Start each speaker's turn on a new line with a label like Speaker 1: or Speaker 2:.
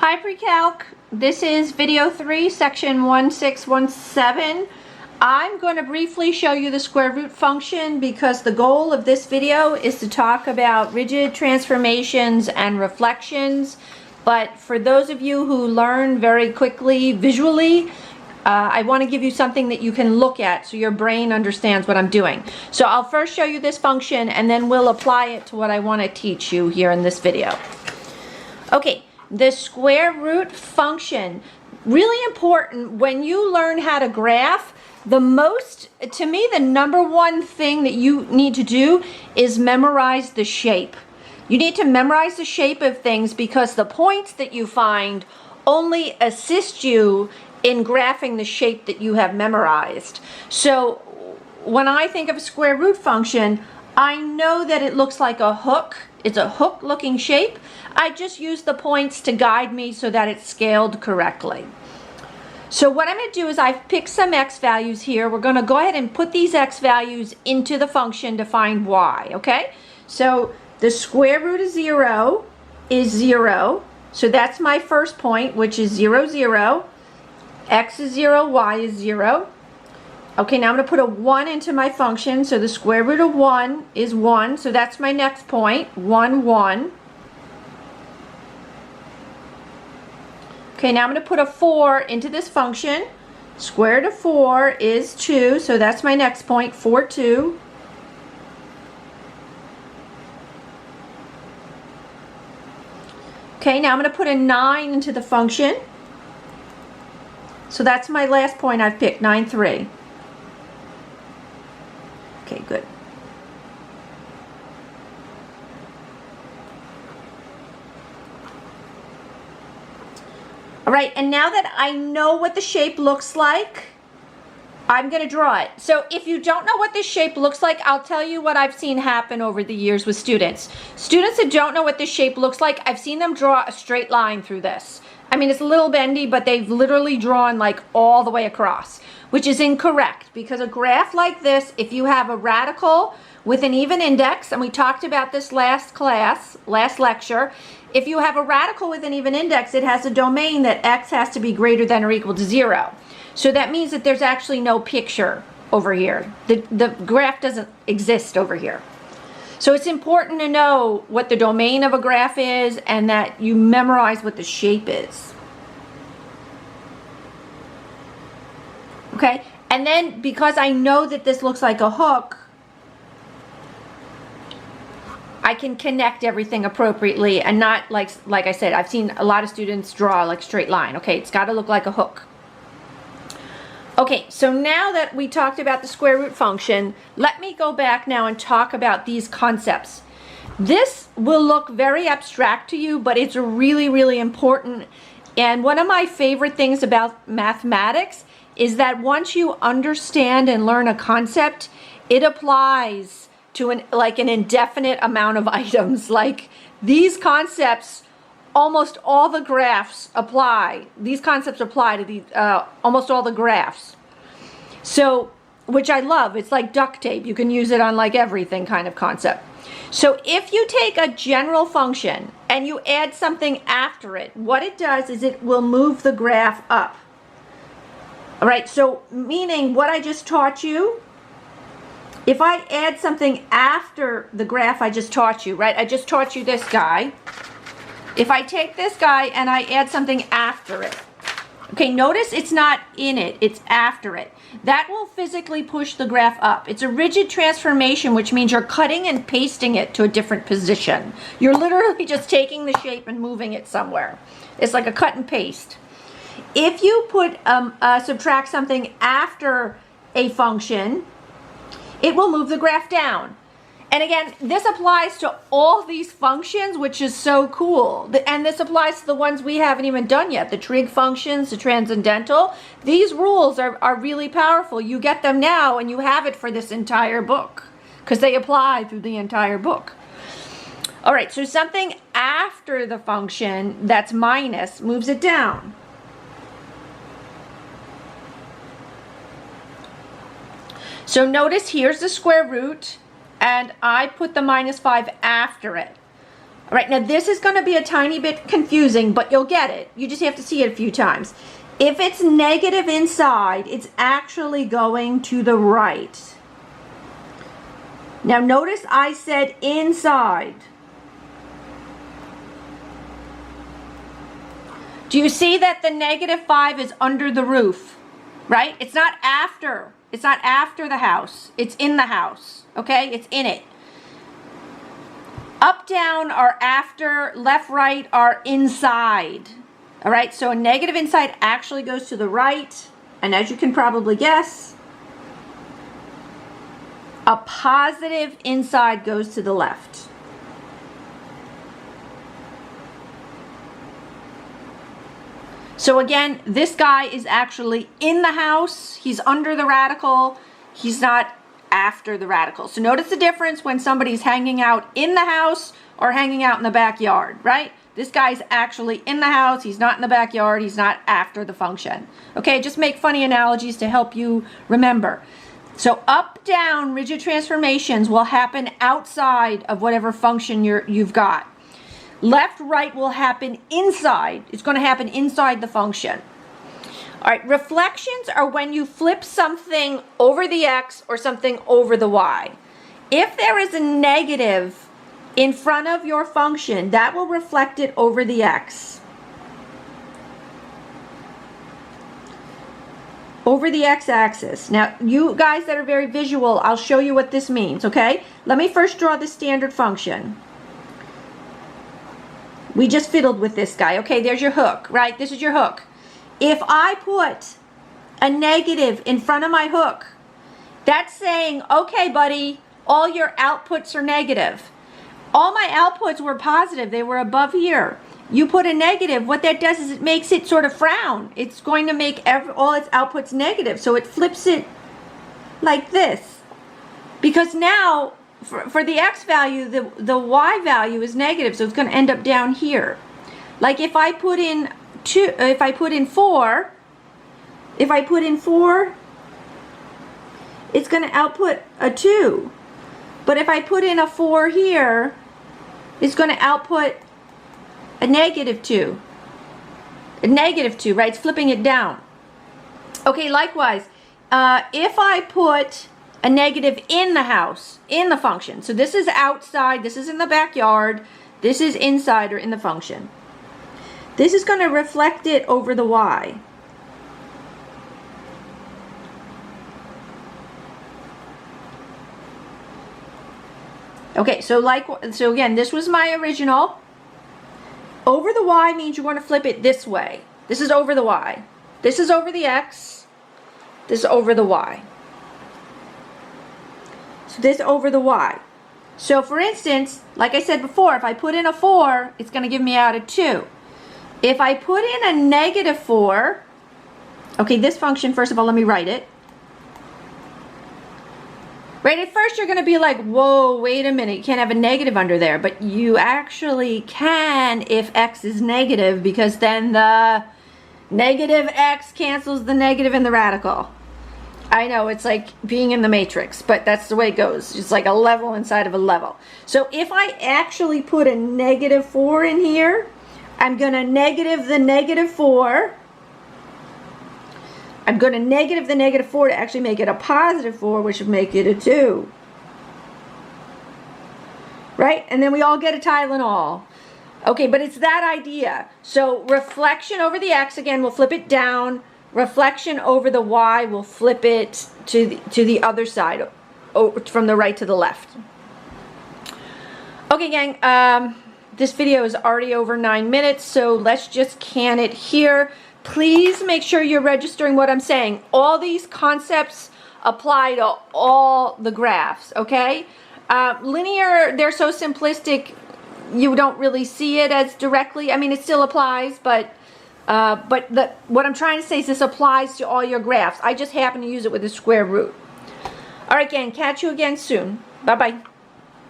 Speaker 1: Hi Pre-Calc, this is video 3, section 1617. I'm going to briefly show you the square root function because the goal of this video is to talk about rigid transformations and reflections. But for those of you who learn very quickly visually, I want to give you something that you can look at so your brain understands what I'm doing. So I'll first show you this function and then we'll apply it to what I want to teach you here in this video. Okay. The square root function, really important when you learn how to graph. To me, the number one thing that you need to do is memorize the shape. You need to memorize the shape of things because the points that you find only assist you in graphing the shape that you have memorized. So when I think of a square root function, I know that it looks like a hook. It's a hook looking shape. I just use the points to guide me so that it's scaled correctly. So what I'm going to do is I've picked some x values here. We're going to go ahead and put these x values into the function to find y, okay? So the square root of 0 is 0. So that's my first point, which is 0, 0. X is 0, y is 0. Okay, now I'm going to put a 1 into my function. So the square root of 1 is 1. So that's my next point, 1, 1. Okay, now I'm going to put a 4 into this function. Square root of 4 is 2. So that's my next point, 4, 2. Okay, now I'm going to put a 9 into the function. So that's my last point I've picked, 9, 3. Okay, good. All right, and now that I know what the shape looks like, I'm going to draw it. So if you don't know what this shape looks like, I'll tell you what I've seen happen over the years with students. Students that don't know what this shape looks like, I've seen them draw a straight line through this. I mean, it's a little bendy, but they've literally drawn like all the way across, which is incorrect because a graph like this, if you have a radical with an even index, and we talked about this last lecture, if you have a radical with an even index, it has a domain that x has to be greater than or equal to 0. So that means that there's actually no picture over here. The graph doesn't exist over here. So it's important to know what the domain of a graph is and that you memorize what the shape is. Okay, and then because I know that this looks like a hook, I can connect everything appropriately and not like I said, I've seen a lot of students draw like straight line. Okay, it's got to look like a hook. Okay, so now that we talked about the square root function, let me go back now and talk about these concepts. This will look very abstract to you, but it's really, really important. And one of my favorite things about mathematics is that once you understand and learn a concept, it applies to an indefinite amount of items. Like these concepts, almost all the graphs apply. These concepts apply to almost all the graphs. So, which I love. It's like duct tape. You can use it on like everything kind of concept. So if you take a general function and you add something after it, what it does is it will move the graph up. All right, so meaning what I just taught you, if I add something after the graph I just taught you, right? I just taught you this guy. If I take this guy and I add something after it, okay, notice it's not in it, it's after it. That will physically push the graph up. It's a rigid transformation, which means you're cutting and pasting it to a different position. You're literally just taking the shape and moving it somewhere. It's like a cut and paste. If you put subtract something after a function, it will move the graph down. And again, this applies to all these functions, which is so cool. And this applies to the ones we haven't even done yet, the trig functions, the transcendental. These rules are really powerful. You get them now and you have it for this entire book because they apply through the entire book. All right, so something after the function that's minus moves it down. So notice here's the square root, and I put the minus 5 after it. All right, now this is going to be a tiny bit confusing, but you'll get it. You just have to see it a few times. If it's negative inside, it's actually going to the right. Now notice I said inside. Do you see that the -5 is under the roof, right? It's not after. It's not after the house. It's in the house, okay? It's in it. Up, down are after, left, right are inside. All right, so a negative inside actually goes to the right. And as you can probably guess, a positive inside goes to the left. So again, this guy is actually in the house. He's under the radical. He's not after the radical. So notice the difference when somebody's hanging out in the house or hanging out in the backyard, right? This guy's actually in the house. He's not in the backyard. He's not after the function. Okay, just make funny analogies to help you remember. So up, down, rigid transformations will happen outside of whatever function you've got. Left, right will happen inside. It's going to happen inside the function. All right, reflections are when you flip something over the x or something over the y. If there is a negative in front of your function, that will reflect it over the x. Over the x-axis. Now, you guys that are very visual, I'll show you what this means, okay? Let me first draw the standard function. We just fiddled with this guy. Okay, there's your hook, right? This is your hook. If I put a negative in front of my hook, that's saying, okay, buddy, all your outputs are negative. All my outputs were positive. They were above here. You put a negative. What that does is it makes it sort of frown. It's going to make all its outputs negative. So it flips it like this. Because now, for the x value, the y value is negative. So it's going to end up down here. Like if I put in 4, if I put in 4, it's going to output a 2. But if I put in a 4 here, it's going to output a -2. A -2, right? It's flipping it down. Okay, likewise, if I put a negative in the house, in the function. So this is outside, this is in the backyard, this is inside or in the function. This is going to reflect it over the y. Okay, so again, this was my original. Over the y means you're going to flip it this way. This is over the y. This is over the x. This is over the y. So this over the y. So for instance, like I said before, if I put in a 4, it's going to give me out a 2. If I put in a -4, okay, this function, first of all, let me write it. Right, at first you're going to be like, whoa, wait a minute, you can't have a negative under there. But you actually can if x is negative, because then the negative x cancels the negative in the radical. I know, it's like being in the matrix, but that's the way it goes. It's like a level inside of a level. So if I actually put a -4 in here, I'm going to negative the -4. I'm going to negative the -4 to actually make it a +4, which would make it a 2. Right? And then we all get a Tylenol. Okay, but it's that idea. So reflection over the x, again, we'll flip it down. Reflection over the y, we'll flip it to the other side, from the right to the left. Okay, gang, this video is already over 9 minutes, so let's just can it here. Please make sure you're registering what I'm saying. All these concepts apply to all the graphs, okay? Linear, they're so simplistic, you don't really see it as directly. I mean, it still applies, but what I'm trying to say is this applies to all your graphs. I just happen to use it with the square root. All right, gang, catch you again soon. Bye-bye.